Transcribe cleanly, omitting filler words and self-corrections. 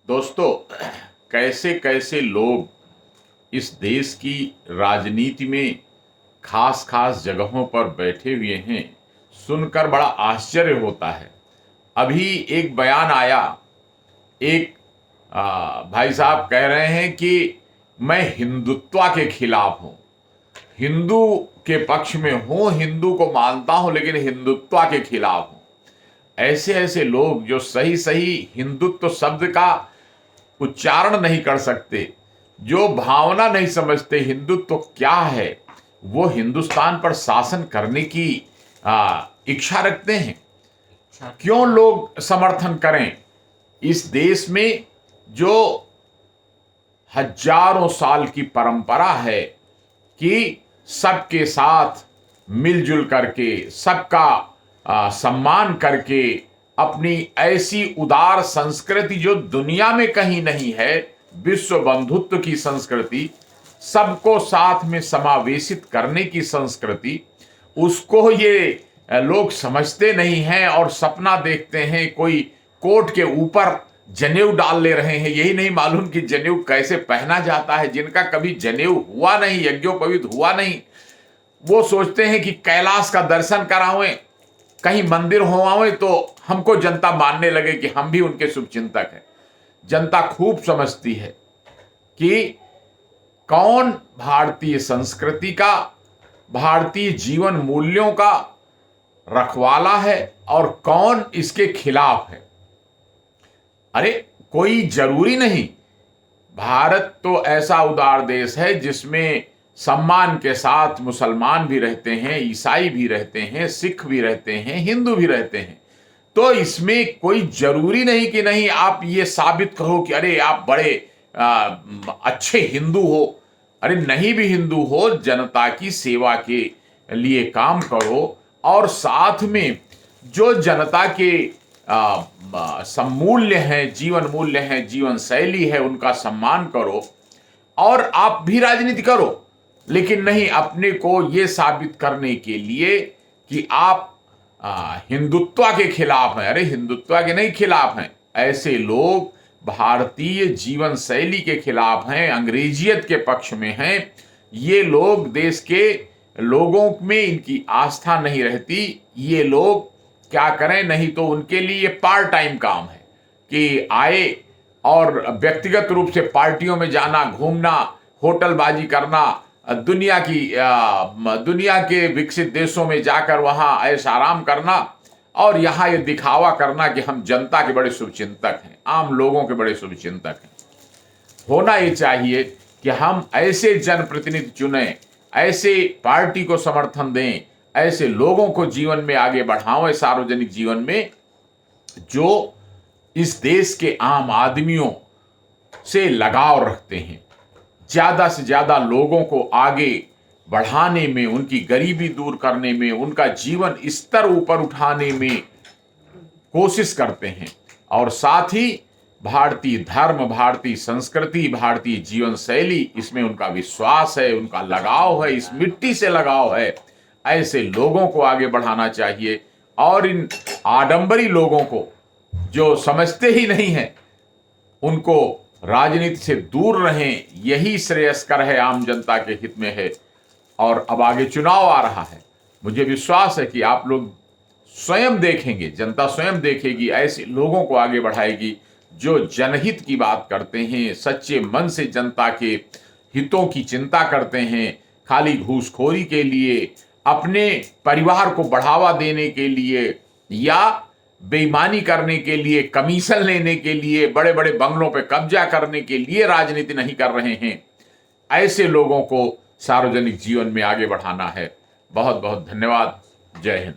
दोस्तों, कैसे कैसे लोग इस देश की राजनीति में खास खास जगहों पर बैठे हुए हैं, सुनकर बड़ा आश्चर्य होता है। अभी एक बयान आया, एक भाई साहब कह रहे हैं कि मैं हिंदुत्व के खिलाफ हूं, हिंदू के पक्ष में हूं, हिंदू को मानता हूं, लेकिन हिंदुत्व के खिलाफ हूं। ऐसे ऐसे लोग जो सही सही हिंदुत्व शब्द का उच्चारण नहीं कर सकते, जो भावना नहीं समझते हिंदुत्व क्या है, वो हिंदुस्तान पर शासन करने की इच्छा रखते हैं। क्यों लोग समर्थन करें इस देश में जो हजारों साल की परंपरा है कि सबके साथ मिलजुल करके, सबका सम्मान करके, अपनी ऐसी उदार संस्कृति जो दुनिया में कहीं नहीं है, विश्व बंधुत्व की संस्कृति, सबको साथ में समावेशित करने की संस्कृति, उसको ये लोग समझते नहीं हैं और सपना देखते हैं कोई कोट के ऊपर जनेऊ डाल ले रहे हैं। यही नहीं मालूम कि जनेऊ कैसे पहना जाता है। जिनका कभी जनेऊ हुआ नहीं, यज्ञोपवीत हुआ नहीं, वो सोचते हैं कि कैलाश का दर्शन करावें, कहीं मंदिर होवावें तो हमको जनता मानने लगे कि हम भी उनके शुभचिंतक हैं। जनता खूब समझती है कि कौन भारतीय संस्कृति का, भारतीय जीवन मूल्यों का रखवाला है और कौन इसके खिलाफ है। अरे कोई जरूरी नहीं, भारत तो ऐसा उदार देश है जिसमें सम्मान के साथ मुसलमान भी रहते हैं, ईसाई भी रहते हैं, सिख भी रहते हैं, हिंदू भी रहते हैं। तो इसमें कोई जरूरी नहीं कि नहीं आप ये साबित करो कि अरे आप बड़े अच्छे हिंदू हो। अरे नहीं भी हिंदू हो, जनता की सेवा के लिए काम करो और साथ में जो जनता के समूल्य हैं, जीवन मूल्य हैं, जीवन शैली है, उनका सम्मान करो और आप भी राजनीति करो। लेकिन नहीं अपने को ये साबित करने के लिए कि आप हिंदुत्व के खिलाफ हैं। अरे हिंदुत्व के नहीं खिलाफ हैं, ऐसे लोग भारतीय जीवन शैली के खिलाफ हैं, अंग्रेजियत के पक्ष में हैं। ये लोग देश के लोगों में इनकी आस्था नहीं रहती। ये लोग क्या करें, नहीं तो उनके लिए ये पार्ट टाइम काम है कि आए और व्यक्तिगत रूप से पार्टियों में जाना, घूमना, होटलबाजी करना, दुनिया के विकसित देशों में जाकर वहां ऐश आराम करना और यहां ये दिखावा करना कि हम जनता के बड़े शुभचिंतक हैं, आम लोगों के बड़े शुभचिंतक हैं। होना ये चाहिए कि हम ऐसे जनप्रतिनिधि चुनें, ऐसे पार्टी को समर्थन दें, ऐसे लोगों को जीवन में आगे बढ़ाएं, सार्वजनिक जीवन में, जो इस देश के आम आदमियों से लगाव रखते हैं, ज्यादा से ज्यादा लोगों को आगे बढ़ाने में, उनकी गरीबी दूर करने में, उनका जीवन स्तर ऊपर उठाने में कोशिश करते हैं और साथ ही भारतीय धर्म, भारतीय संस्कृति, भारतीय जीवन शैली, इसमें उनका विश्वास है, उनका लगाव है, इस मिट्टी से लगाव है। ऐसे लोगों को आगे बढ़ाना चाहिए और इन आडंबरी लोगों को जो समझते ही नहीं हैं, उनको राजनीति से दूर रहें। यही श्रेयस्कर है, आम जनता के हित में है। और अब आगे चुनाव आ रहा है, मुझे विश्वास है कि आप लोग स्वयं देखेंगे, जनता स्वयं देखेगी, ऐसे लोगों को आगे बढ़ाएगी जो जनहित की बात करते हैं, सच्चे मन से जनता के हितों की चिंता करते हैं। खाली घूसखोरी के लिए, अपने परिवार को बढ़ावा देने के लिए या बेईमानी करने के लिए, कमीशन लेने के लिए, बड़े बड़े बंगलों पर कब्जा करने के लिए राजनीति नहीं कर रहे हैं। ऐसे लोगों को सार्वजनिक जीवन में आगे बढ़ाना है। बहुत बहुत धन्यवाद। जय हिंद।